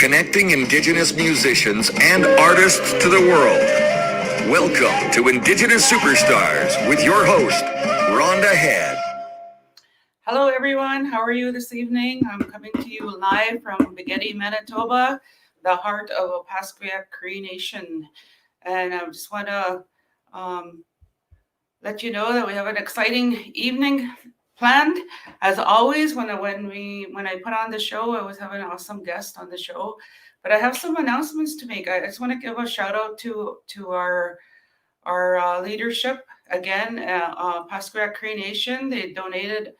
connecting Indigenous musicians and artists to the world. Welcome to Indigenous Superstars with your host, Rhonda Head. Hello, everyone. How are you this evening? I'm coming to you live from Bigedi, Manitoba, the heart of Opaskwayak Cree Nation. And I just want to let you know that we have an exciting evening planned. As always, when I put on the show, I always have an awesome guest on the show. But I have some announcements to make. I just want to give a shout out to our leadership again. Opaskwayak Cree Nation. They delivered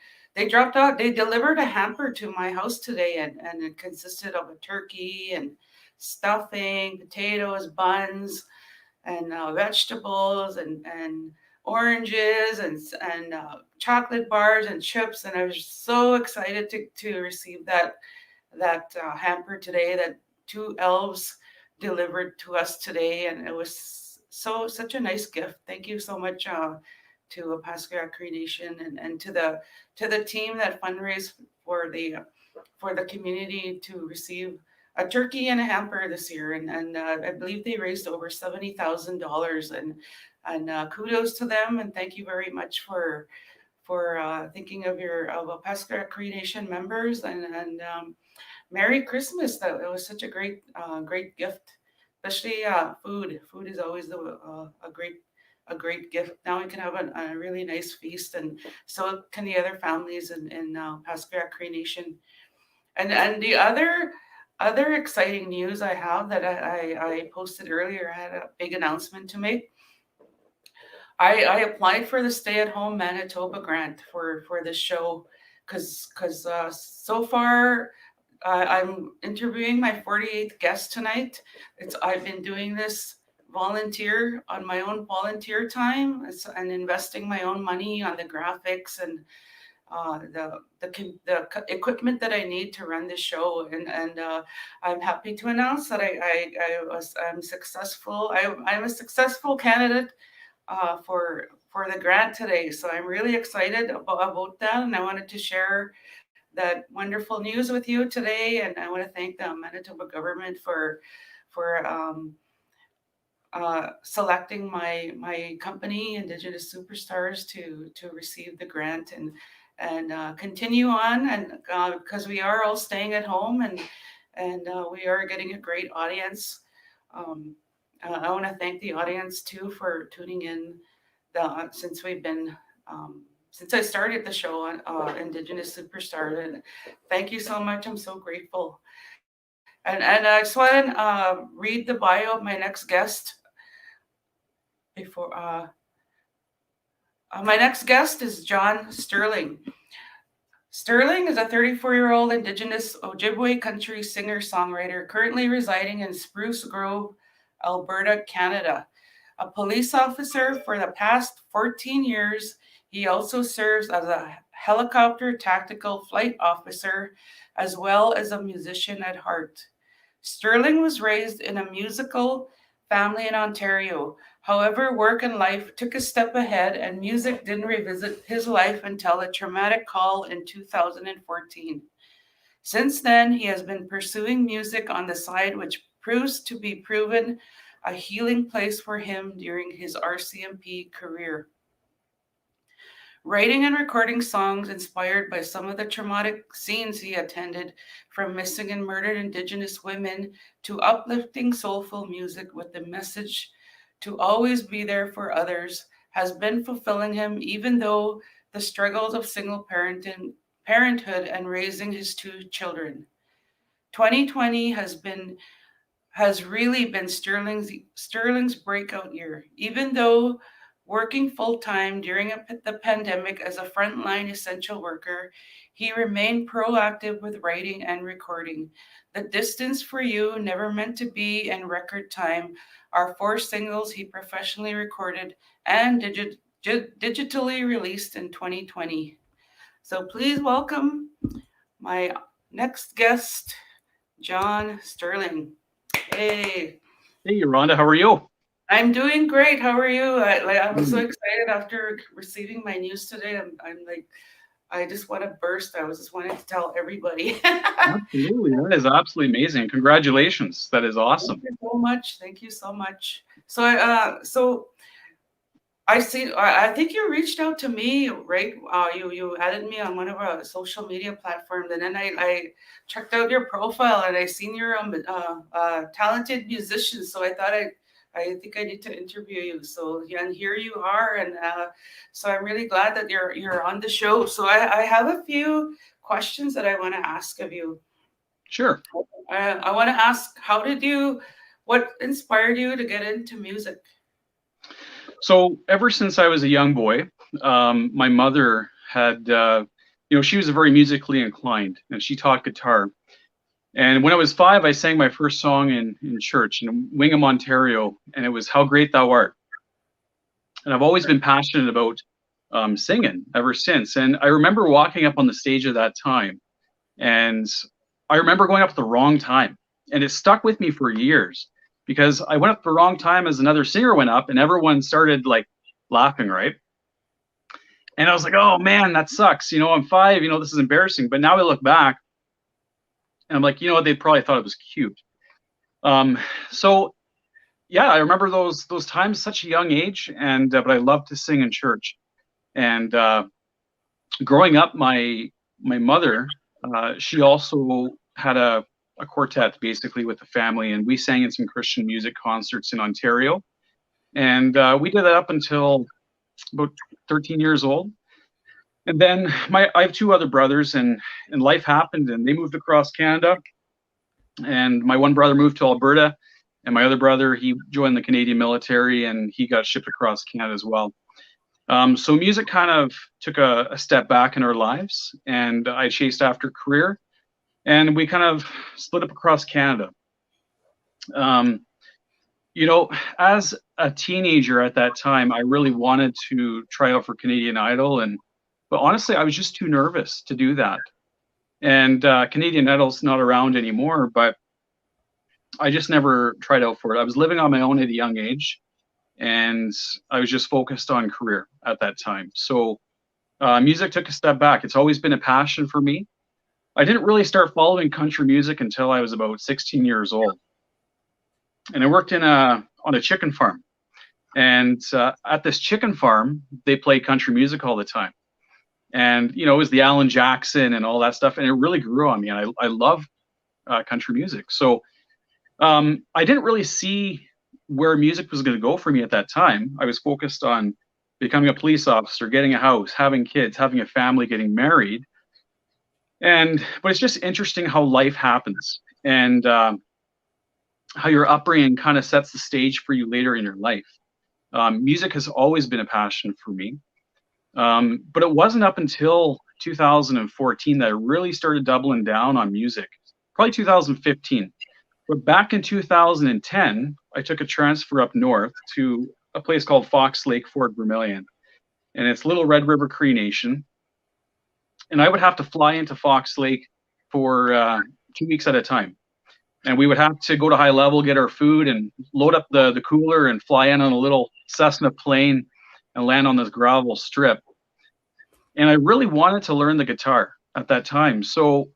a hamper to my house today, and it consisted of a turkey and stuffing, potatoes, buns, and vegetables, and oranges, and chocolate bars and chips. And I was so excited to receive that hamper today that two elves delivered to us today, and it was such a nice gift. Thank you so much to Opaskwayak Cree Nation and to the team that fundraised for the community to receive a turkey and a hamper this year, and I believe they raised over $70,000, and kudos to them, and thank you very much for thinking of Opaskwayak Cree Nation members, and Merry Christmas. That it was such a great gift, especially food. Food is always a great gift. Now we can have a really nice feast, and so can the other families in Opaskwayak Cree Nation. And the other exciting news I have that I posted earlier, I had a big announcement to make. I applied for the Stay at Home Manitoba grant for this show because so far I'm interviewing my 48th guest tonight. I've been doing this volunteer on my own volunteer time and investing my own money on the graphics and the equipment that I need to run the show, and I'm happy to announce that I'm successful. I'm a successful candidate for the grant today. So I'm really excited about that, and I wanted to share that wonderful news with you today. And I want to thank the Manitoba government for selecting my company, Indigenous Superstars, to receive the grant and continue on, and because we are all staying at home, and we are getting a great audience. I want to thank the audience too for tuning in. Since I started the show on Indigenous Superstar, and thank you so much. I'm so grateful. And I just want to read the bio of my next guest. Before my next guest is John Stirling. Stirling is a 34-year-old Indigenous Ojibwe country singer-songwriter currently residing in Spruce Grove, Alberta, Canada. A police officer for the past 14 years, he also serves as a helicopter tactical flight officer, as well as a musician at heart. Stirling was raised in a musical family in Ontario. However, work and life took a step ahead, and music didn't revisit his life until a traumatic call in 2014. Since then, he has been pursuing music on the side, which proves to be proven a healing place for him during his RCMP career. Writing and recording songs inspired by some of the traumatic scenes he attended, from missing and murdered Indigenous women to uplifting soulful music with the message to always be there for others, has been fulfilling him, even though the struggles of single parenthood and raising his two children. 2020 has really been Stirling's breakout year. Even though working full-time during the pandemic as a frontline essential worker, he remained proactive with writing and recording. The Distance for You, Never Meant to Be, and Record Time are 4 singles he professionally recorded and digitally released in 2020. So please welcome my next guest, John Stirling. Hey. Hey, Rhonda, how are you? I'm doing great. How are you? I'm so excited after receiving my news today. I'm like, I just want to burst. I was just wanting to tell everybody. Absolutely. That is absolutely amazing. Congratulations. That is awesome. Thank you so much. Thank you so much. So I see. I think you reached out to me, right? You added me on one of our social media platforms, and then I checked out your profile, and I seen you're a talented musician. So I think I need to interview you. So yeah, and here you are, and so I'm really glad that you're on the show. So I have a few questions that I want to ask of you. Sure. I want to ask, what inspired you to get into music? So ever since I was a young boy, my mother had, she was very musically inclined, and she taught guitar. And when I was 5, I sang my first song in church in Wingham, Ontario, and it was "How Great Thou Art." And I've always been passionate about singing ever since. And I remember walking up on the stage at that time, and I remember going up at the wrong time, and it stuck with me for years because I went up at the wrong time as another singer went up, and everyone started like laughing, right? And I was like, oh man, that sucks. I'm 5, this is embarrassing. But now I look back and I'm like, they probably thought it was cute. So yeah, I remember those times, such a young age, and but I loved to sing in church. And growing up, my mother, she also had a quartet basically with the family, and we sang in some Christian music concerts in Ontario. And we did that up until about 13 years old. And then I have 2 other brothers, and life happened, and they moved across Canada. And my one brother moved to Alberta, and my other brother, he joined the Canadian military, and he got shipped across Canada as well. So music kind of took a step back in our lives, and I chased after career, and we kind of split up across Canada. As a teenager at that time, I really wanted to try out for Canadian Idol, but honestly, I was just too nervous to do that. And Canadian Idol's not around anymore, but I just never tried out for it. I was living on my own at a young age, and I was just focused on career at that time. So music took a step back. It's always been a passion for me. I didn't really start following country music until I was about 16 years old. And I worked on a chicken farm. And at this chicken farm, they play country music all the time. And, it was the Alan Jackson and all that stuff. And it really grew on me. And I love country music. So I didn't really see where music was going to go for me at that time. I was focused on becoming a police officer, getting a house, having kids, having a family, getting married. But it's just interesting how life happens, and how your upbringing kind of sets the stage for you later in your life. Music has always been a passion for me. But it wasn't up until 2014 that I really started doubling down on music, probably 2015. But back in 2010, I took a transfer up north to a place called Fox Lake, Fort Vermilion. And it's Little Red River Cree Nation. And I would have to fly into Fox Lake for 2 weeks at a time. And we would have to go to high level, get our food, and load up the cooler and fly in on a little Cessna plane and land on this gravel strip. And I really wanted to learn the guitar at that time. So,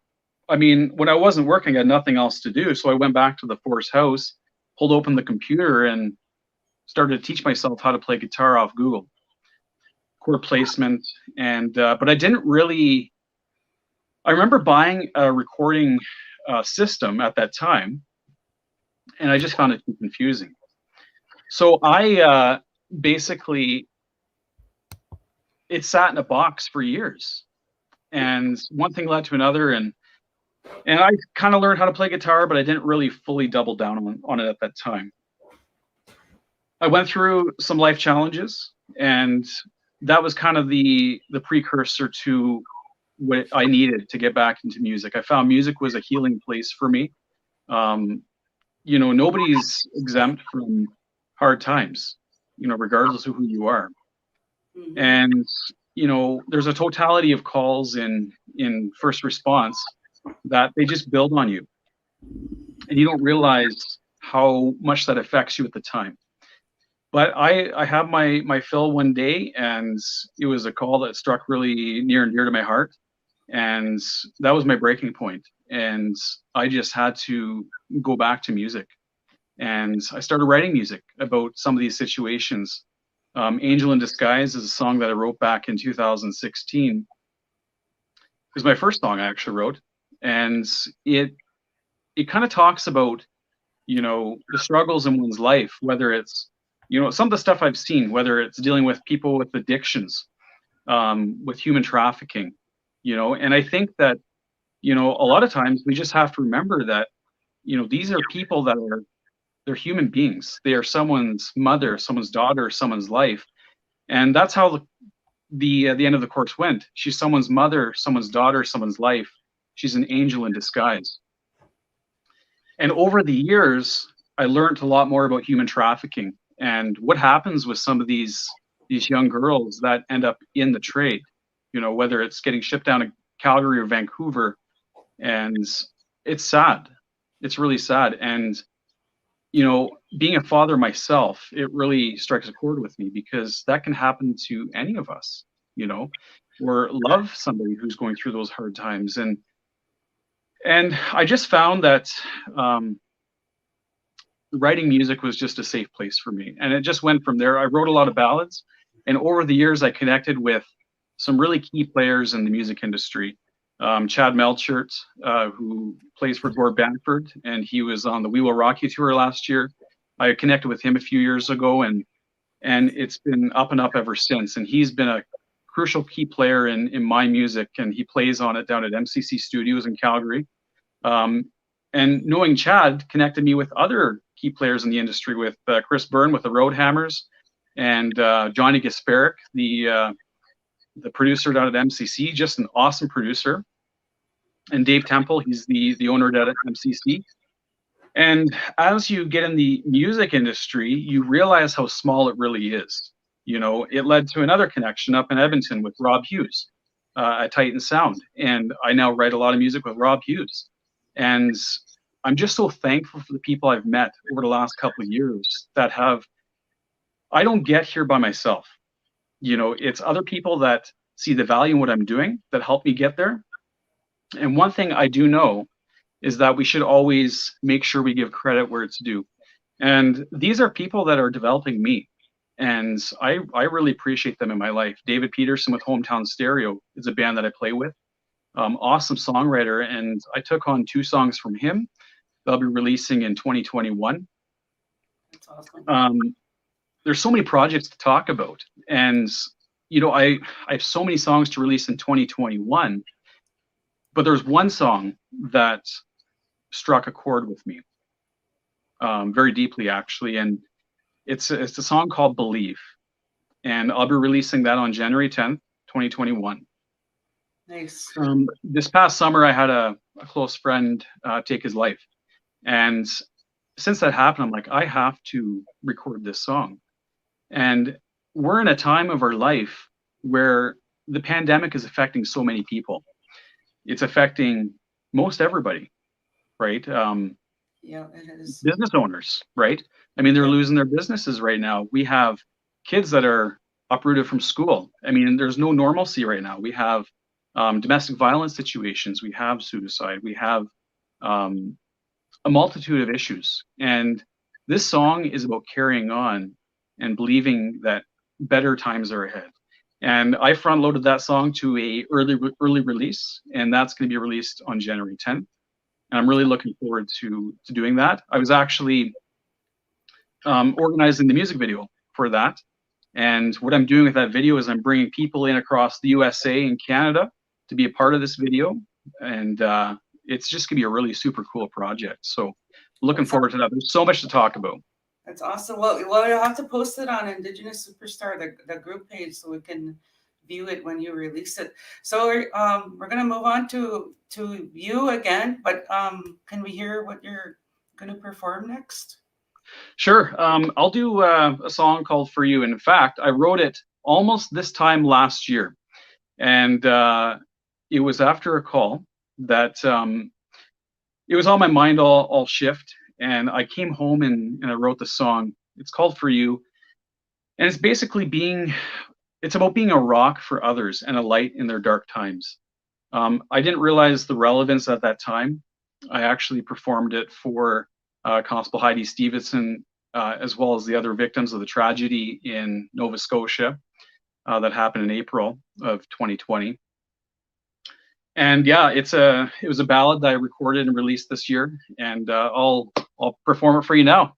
when I wasn't working, I had nothing else to do. So I went back to the Force house, pulled open the computer, and started to teach myself how to play guitar off Google. Chord placement. But I didn't really, I remember buying a recording system at that time, and I just found it too confusing. So I basically, it sat in a box for years, and one thing led to another, and I kind of learned how to play guitar, but I didn't really fully double down on it at that time. I went through some life challenges, and that was kind of the precursor to what I needed to get back into music. I found music was a healing place for me. Nobody's exempt from hard times, regardless of who you are. Mm-hmm. And, there's a totality of calls in first response that they just build on you. And you don't realize how much that affects you at the time. But I had my fill one day, and it was a call that struck really near and dear to my heart, and that was my breaking point. And I just had to go back to music, and I started writing music about some of these situations. "Angel in Disguise" is a song that I wrote back in 2016. It was my first song I actually wrote, and it kind of talks about, the struggles in one's life, whether it's, some of the stuff I've seen, whether it's dealing with people with addictions, with human trafficking, and I think that, a lot of times we just have to remember that, these are people that they're human beings. They are someone's mother, someone's daughter, someone's life. And that's how the end of the course went. She's someone's mother, someone's daughter, someone's life. She's an angel in disguise. And over the years, I learned a lot more about human trafficking and what happens with some of these young girls that end up in the trade, whether it's getting shipped down to Calgary or Vancouver. And it's sad. It's really sad. And, being a father myself, it really strikes a chord with me, because that can happen to any of us, or love somebody who's going through those hard times. And I just found that writing music was just a safe place for me. And it just went from there. I wrote a lot of ballads. And over the years, I connected with some really key players in the music industry. Chad Melchert, who plays for Gord Banford, and he was on the We Will Rock You tour last year. I connected with him a few years ago, and it's been up and up ever since. And he's been a crucial key player in my music, and he plays on it down at MCC Studios in Calgary. And knowing Chad connected me with other key players in the industry, with Chris Byrne with the Roadhammers, and Johnny Gasparic, the producer down at MCC, just an awesome producer. And Dave Temple, he's the owner down at MCC. And as you get in the music industry, you realize how small it really is. It led to another connection up in Edmonton with Rob Hughes at Titan Sound. And I now write a lot of music with Rob Hughes. And I'm just so thankful for the people I've met over the last couple of years that I don't get here by myself. It's other people that see the value in what I'm doing that help me get there. And one thing I do know is that we should always make sure we give credit where it's due. And these are people that are developing me. And I really appreciate them in my life. David Peterson with Hometown Stereo is a band that I play with. Awesome songwriter. And I took on 2 songs from him. They'll be releasing in 2021. That's awesome. There's so many projects to talk about. And, I have so many songs to release in 2021. But there's one song that struck a chord with me very deeply, actually. And it's a song called Believe. And I'll be releasing that on January 10th, 2021. Nice. This past summer, I had a close friend take his life. And since that happened, I'm like, I have to record this song. And we're in a time of our life where the pandemic is affecting so many people. It's affecting most everybody, right? Yeah, it is. Business owners, right? I mean, they're losing their businesses right now. We have kids that are uprooted from school. I mean, there's no normalcy right now. We have domestic violence situations. We have suicide. We have a multitude of issues. And this song is about carrying on and believing that better times are ahead. And I front loaded that song to a early release, and that's going to be released on January 10th. And I'm really looking forward to doing that. I was actually organizing the music video for that. And what I'm doing with that video is I'm bringing people in across the USA and Canada to be a part of this video. And it's just going to be a really super cool project. So looking forward to that. There's so much to talk about. That's awesome. Well, you'll have to post it on Indigenous Superstar, the group page, so we can view it when you release it. So we're going to move on to you again, but can we hear what you're going to perform next? Sure. I'll do a song called For You. And in fact, I wrote it almost this time last year. And it was after a call that it was on my mind all shift. And I came home and I wrote the song. It's called For You. And it's basically it's about being a rock for others and a light in their dark times. I didn't realize the relevance at that time. I actually performed it for Constable Heidi Stevenson, as well as the other victims of the tragedy in Nova Scotia that happened in April of 2020. And yeah, it was a ballad that I recorded and released this year, and I'll perform it for you now.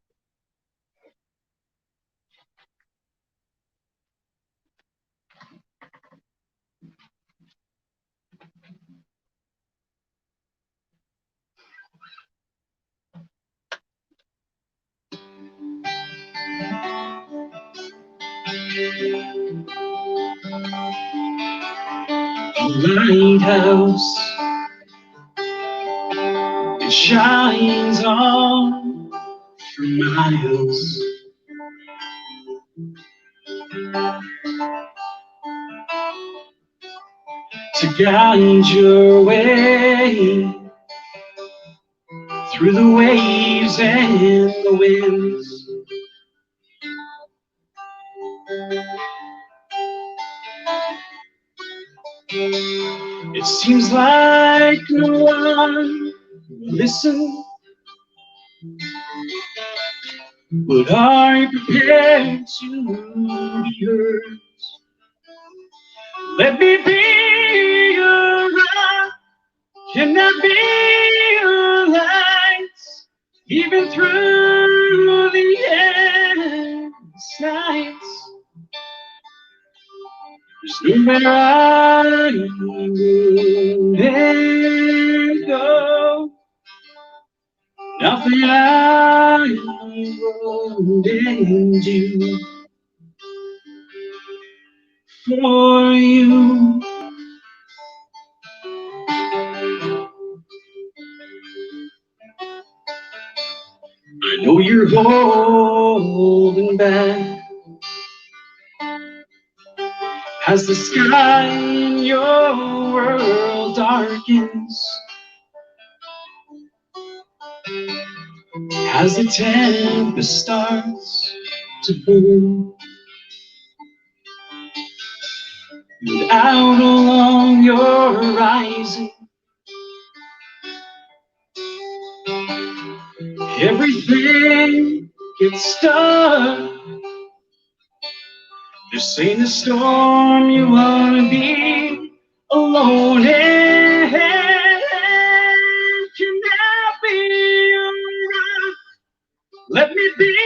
Lighthouse, it shines on for miles. To guide your way through the waves and the winds. It seems like no one will listen, but are you prepared to be heard? Let me be your rock, can I be your light, even through the endless nights? There's nowhere I wouldn't go, nothing I wouldn't do for you. I know you're holding back as the sky in your world darkens, as the tempest starts to burn, and out along your horizon, everything gets stuck. This ain't a storm you wanna be alone in. Can I be your rock? Let me be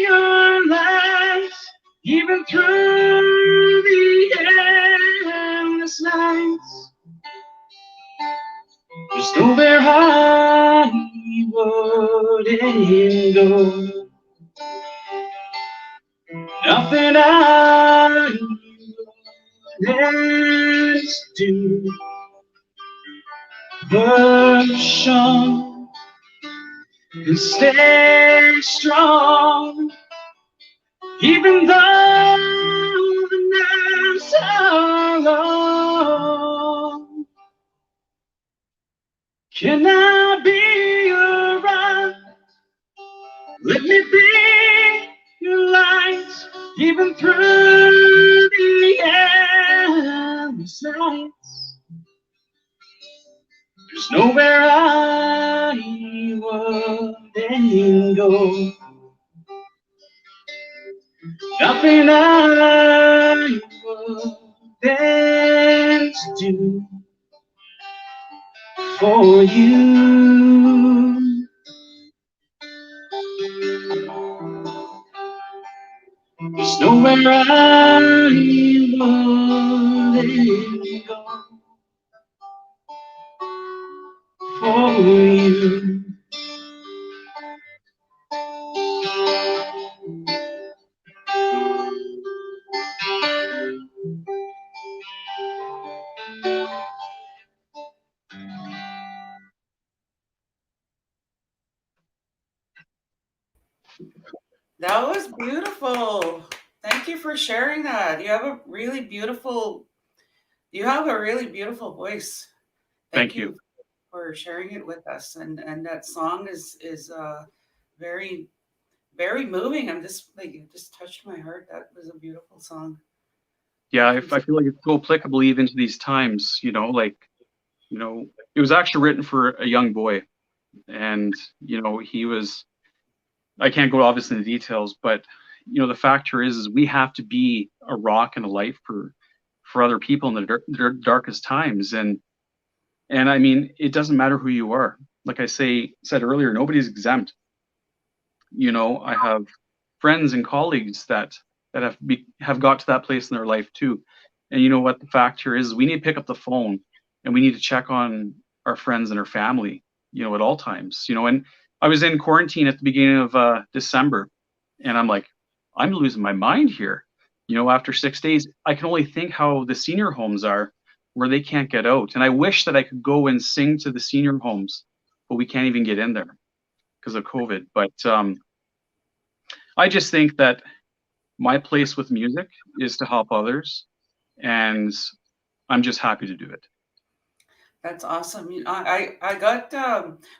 your light, even through the endless nights. There's nowhere I wouldn't go, nothing I wouldn't do. Push on and stay strong, even though the nights are long. Can I be your rock? Let me be your light, even through the endless nights. There's nowhere I wouldn't go, nothing I wouldn't do for you. There's nowhere I wouldn't go for you. That was beautiful. Thank you for sharing that. You have a really beautiful voice. Thank you. For sharing it with us. And that song is very, very moving. I'm just like, it just touched my heart. That was a beautiful song. Yeah, Thank you. I feel like it's so applicable even to these times, like, it was actually written for a young boy. And, I can't go obviously into details, but, the factor is we have to be a rock and a light for other people in their darkest times. And I mean, it doesn't matter who you are. Like I said earlier, nobody's exempt. I have friends and colleagues that have got to that place in their life too. And you know what the factor is? We need to pick up the phone and we need to check on our friends and our family, at all times. And I was in quarantine at the beginning of December, and I'm like, I'm losing my mind here. After 6 days, I can only think how the senior homes are where they can't get out. And I wish that I could go and sing to the senior homes, but we can't even get in there because of COVID. But I just think that my place with music is to help others, and I'm just happy to do it. That's awesome. I got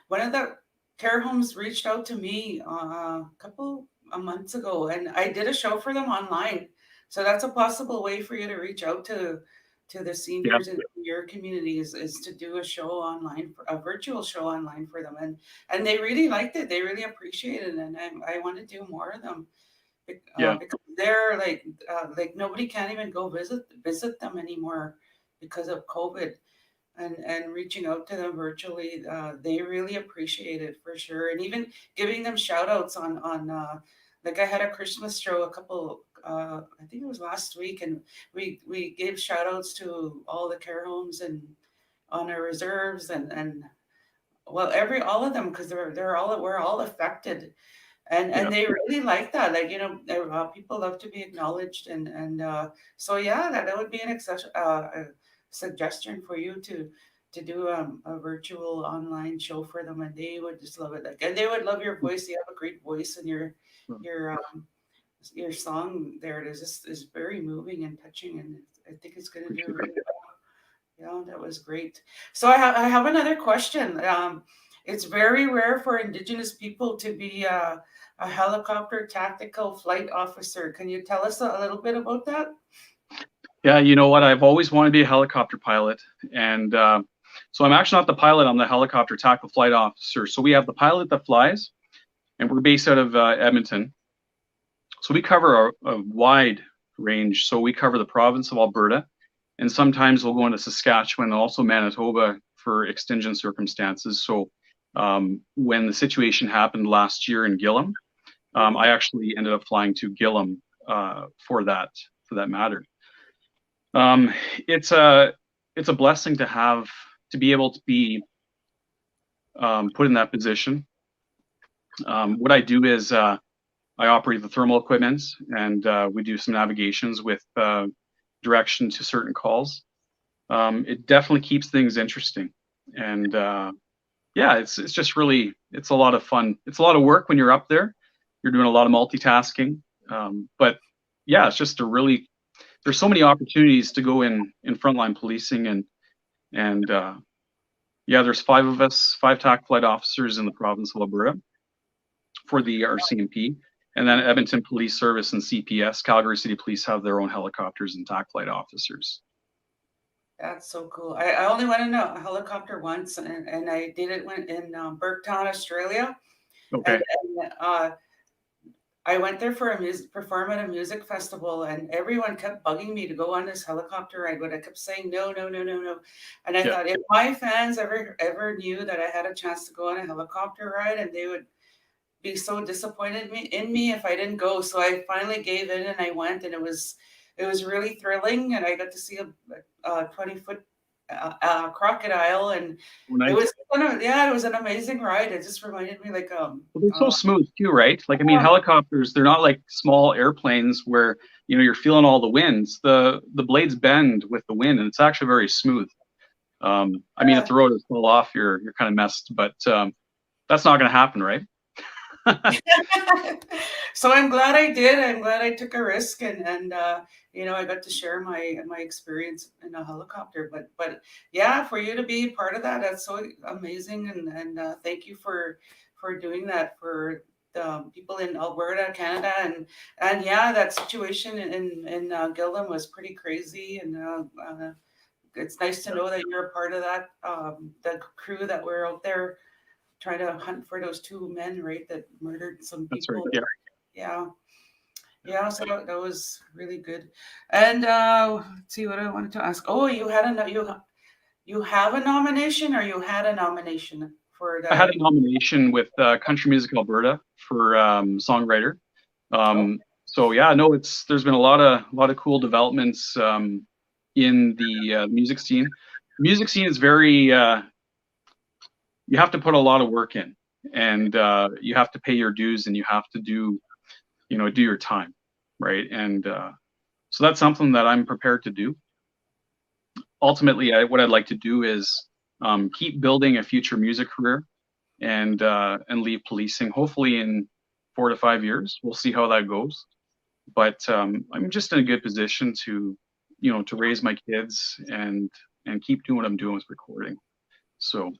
one of the care homes reached out to me a couple of months ago, and I did a show for them online. So that's a possible way for you to reach out to the Yeah, seniors in your community is to do a show online, a virtual show online for them, and they really liked it. They really appreciated it, and I want to do more of them. yeah, Because they're like nobody can even go visit them anymore because of COVID, and reaching out to them virtually, they really appreciate it for sure. And even giving them shout outs on like I had a Christmas show a couple I think it was last week, and we gave shout outs to all the care homes and on our reserves, and well, all of them, because we're all affected, yeah. and they really like that. Like, people love to be acknowledged, and so yeah, that would be a suggestion for you to do a virtual online show for them, and they would just love it. Like, and they would love your voice. You have a great voice, and your your song there, it is just is very moving and touching, and I think it's going to do Appreciate really that. well. Yeah, that was great. So I have another question. It's very rare for Indigenous people to be a helicopter tactical flight officer. Can you tell us a little bit about that? Yeah, you know what? I've always wanted to be a helicopter pilot, and so I'm actually not the pilot. I'm the helicopter tactical flight officer. So we have the pilot that flies, and we're based out of Edmonton. So we cover a wide range. So we cover the province of Alberta, and sometimes we'll go into Saskatchewan and also Manitoba for extingent circumstances. So when the situation happened last year in Gillam, I actually ended up flying to Gillam for that matter. It's a blessing to be able to be put in that position. What I do is I operate the thermal equipment, and we do some navigations with direction to certain calls. It definitely keeps things interesting, and yeah, it's just really, it's a lot of fun. It's a lot of work when you're up there. You're doing a lot of multitasking, but yeah, it's just there's so many opportunities to go in frontline policing, and yeah, there's 5 of us, 5 TAC flight officers in the province of Alberta for the RCMP. And then Edmonton Police Service and CPS, Calgary City Police, have their own helicopters and TAC flight officers. That's so cool. I only went in a helicopter once, and I did it when in Burketown, Australia, Okay. and I went there for perform at a music festival, and everyone kept bugging me to go on this helicopter ride, but I kept saying no, no, no, no, no. And I Yeah. thought, if my fans ever knew that I had a chance to go on a helicopter ride, and they would be so disappointed in me if I didn't go. So I finally gave in and I went, and it was really thrilling, and I got to see a 20-foot crocodile, and it Nice. was it was an amazing ride. It just reminded me like Well, they're so smooth too, right? Like, I mean, helicopters, they're not like small airplanes where, you're feeling all the winds. The blades bend with the wind, and it's actually very smooth. I mean, if the rotor fall off, you're kind of messed, but that's not going to happen, right? So I'm glad I did. I'm glad I took a risk, and I got to share my experience in a helicopter. But yeah, for you to be part of that, that's so amazing, and thank you for doing that for the people in Alberta, Canada, and yeah, that situation in Gillam was pretty crazy, and it's nice to know that you're a part of that, the crew that were out there trying to hunt for those two men, right, that murdered some That's right. people. Yeah. Yeah. Yeah, so that was really good. And let's see what I wanted to ask. Oh, you have a nomination, or you had a nomination for I had the. a nomination with Country Music Alberta for songwriter. Oh, So yeah, no, there's been a lot of cool developments in the music scene. Music scene is very you have to put a lot of work in, and you have to pay your dues, and you have to do your time, right? And so that's something that I'm prepared to do. Ultimately, what I'd like to do is keep building a future music career, and leave policing. Hopefully, in 4 to 5 years, we'll see how that goes. But I'm just in a good position to, to raise my kids and keep doing what I'm doing with recording. So,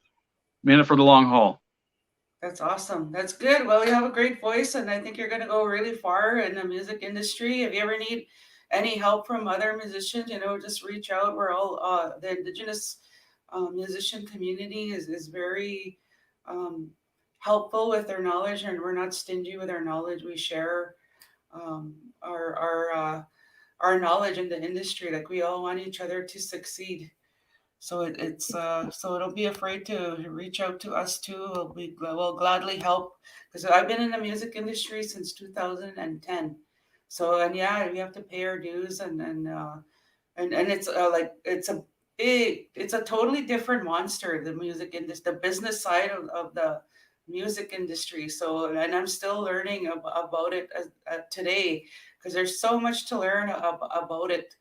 I'm in it for the long haul. that's awesome. That's good. Well, you have a great voice, and I think you're going to go really far in the music industry. If you ever need any help from other musicians, just reach out. We're all the Indigenous musician community is very um, helpful with their knowledge, and we're not stingy with our knowledge. We share um, our knowledge in the industry. Like, we all want each other to succeed. So so don't be afraid to reach out to us too. We'll gladly help, because I've been in the music industry since 2010. So, and yeah, we have to pay our dues, and it's like it's a totally different monster, the music industry, the business side of the music industry. So, and I'm still learning about it today, because there's so much to learn about it.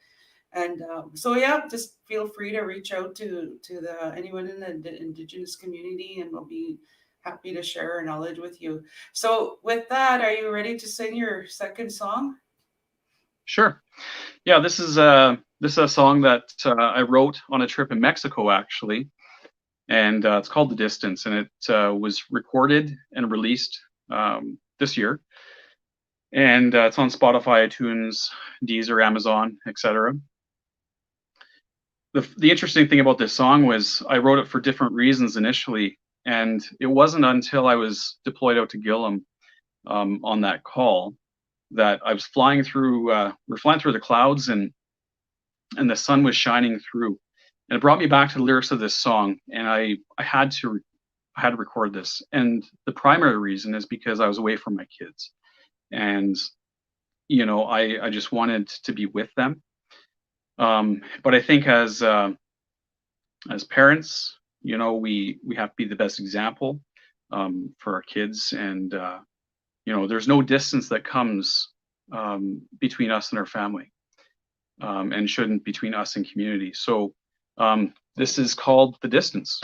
And so yeah, just feel free to reach out to the anyone in the Indigenous community, and we'll be happy to share our knowledge with you. So with that, are you ready to sing your second song? Sure. Yeah, this is a song that I wrote on a trip in Mexico, actually, and it's called "The Distance," and it was recorded and released this year, and it's on Spotify, iTunes, Deezer, Amazon, etc. The interesting thing about this song was I wrote it for different reasons initially, and it wasn't until I was deployed out to Gillam on that call that I was flying through. We're flying through the clouds, and the sun was shining through, and it brought me back to the lyrics of this song, and I had to record this. And the primary reason is because I was away from my kids, and I just wanted to be with them. But I think as parents, we have to be the best example for our kids, and there's no distance that comes between us and our family, and shouldn't between us and community. So this is called "The Distance."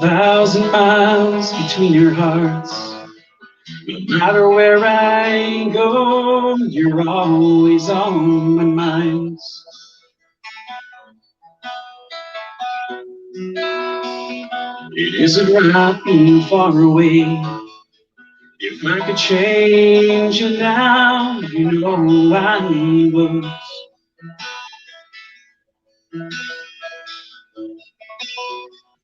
1,000 miles between your hearts. No matter where I go, you're always on my mind. It isn't right being far away. If I could change you now, I would.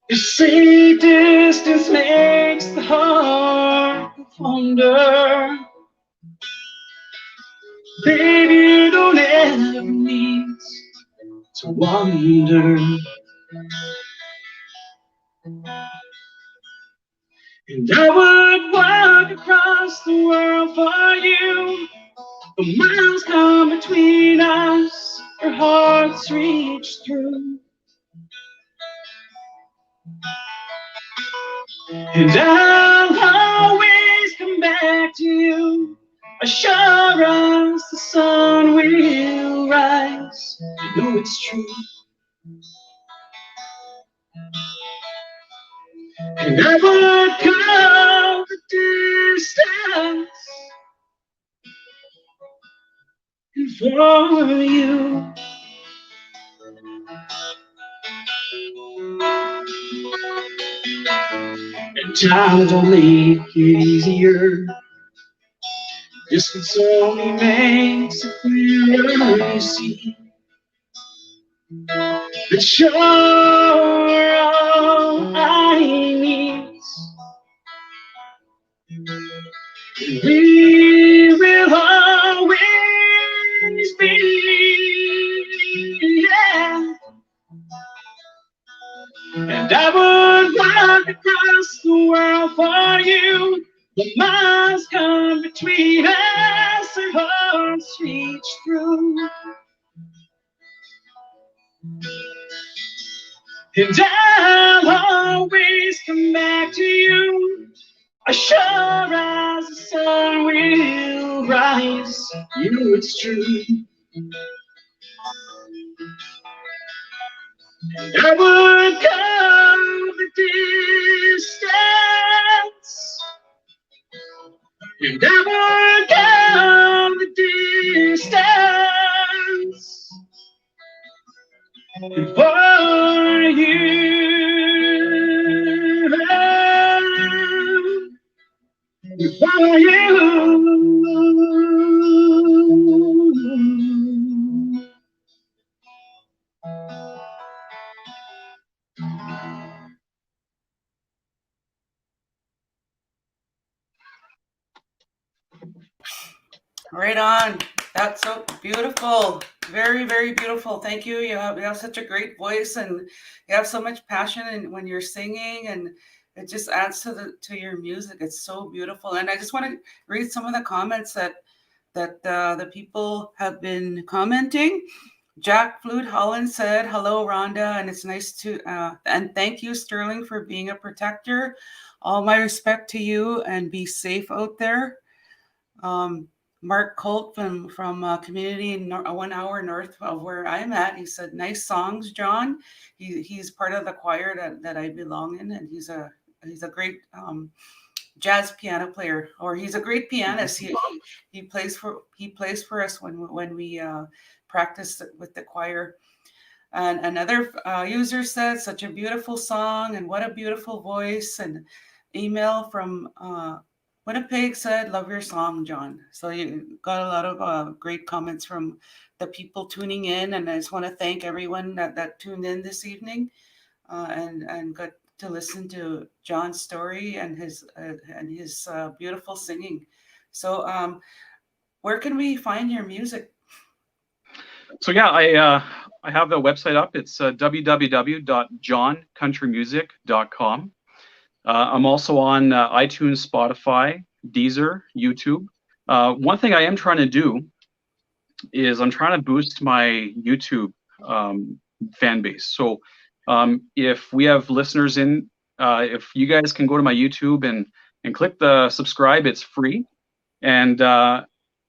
You say distance makes the heart wonder. Baby, you don't ever need to wonder. And I would walk across the world for you. The miles come between us are our hearts reach through. And I'll always come back to you, as sure as the sun will rise. You know it's true. And I would go the distance and for you. And time don't make it easier. Distance only makes it clearer, you see. But you're all I need. We will always be, yeah. And I would walk across the world for you. The miles come between us, our hearts reach through. And I'll always come back to you, as sure as the sun will rise. You know it's true. I would go the distance, and I would go the distance for you. For you. Right on. That's so beautiful. Very, very beautiful. Thank you. You have such a great voice, and you have so much passion and when you're singing, and it just adds to your music. It's so beautiful. And I just want to read some of the comments that the people have been commenting. Jack Flute Holland said, "Hello, Rhonda, and it's nice to and thank you, Stirling, for being a protector. All my respect to you, and be safe out there." Mark Colt from community 1 hour north of where I'm at. He said, "Nice songs, John." He's part of the choir that I belong in, and he's a great jazz piano player, or he's a great pianist. He plays for us when we practice with the choir. And another user said, "Such a beautiful song, and what a beautiful voice." And email from Winnipeg said, "Love your song, John." So you got a lot of great comments from the people tuning in, and I just want to thank everyone that tuned in this evening and got to listen to John's story and his beautiful singing. So, where can we find your music? So yeah, I have the website up. It's www.johncountrymusic.com. I'm also on iTunes, Spotify, Deezer, YouTube. One thing I am trying to do is I'm trying to boost my YouTube fan base. So if we have listeners if you guys can go to my YouTube and click the subscribe, it's free. And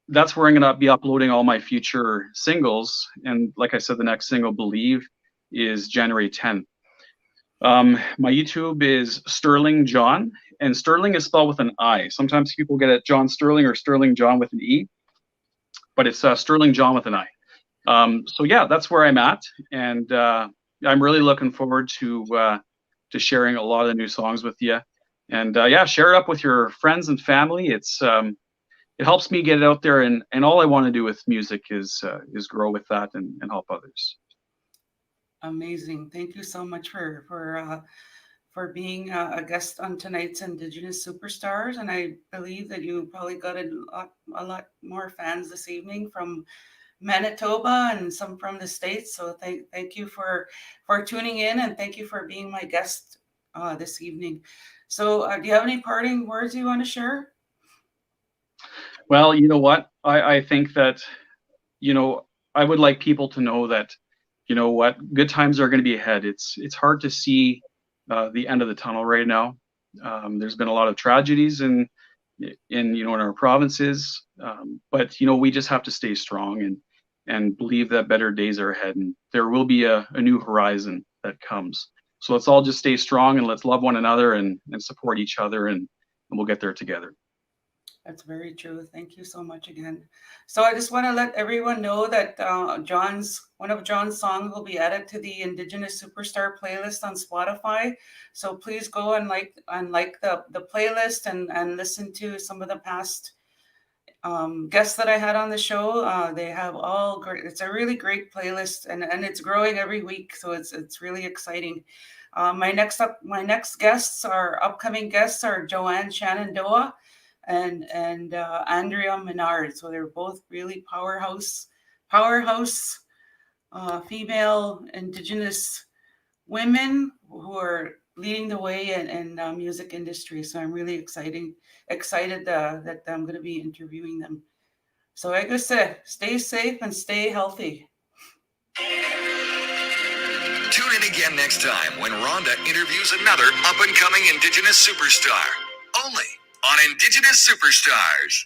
that's where I'm going to be uploading all my future singles. And like I said, the next single, Believe, is January 10th. My YouTube is Stirling John, and Stirling is spelled with an I. Sometimes people get it John Stirling or Stirling John with an E, but it's Stirling John with an I. So yeah, that's where I'm at, and I'm really looking forward to sharing a lot of the new songs with you. And yeah, share it up with your friends and family. It helps me get it out there, and all I want to do with music is grow with that and help others. Amazing. Thank you so much for being a guest on tonight's Indigenous Superstars. And I believe that you probably got a lot more fans this evening from Manitoba and some from the States. So thank you for tuning in, and thank you for being my guest this evening. So do you have any parting words you want to share? Well, you know what? I think that, I would like people to know that, you know what, good times are going to be ahead. It's hard to see the end of the tunnel right now. There's been a lot of tragedies in you know, in our provinces, but you know, we just have to stay strong and believe that better days are ahead, and there will be a new horizon that comes. So let's all just stay strong, and let's love one another and support each other, and we'll get there together. That's very true. Thank you so much again. So I just want to let everyone know that one of John's songs will be added to the Indigenous Superstar playlist on Spotify. So please go and like the playlist and listen to some of the past guests that I had on the show. They have all great. It's a really great playlist, and it's growing every week. So it's really exciting. My next upcoming guests are Joanne Shenandoah and Andrea Menard. So they're both really powerhouse female Indigenous women who are leading the way in music industry. So I'm really excited that I'm going to be interviewing them. So I guess stay safe and stay healthy. Tune in again next time when Rhonda interviews another up-and-coming Indigenous superstar. Only on Indigenous Superstars.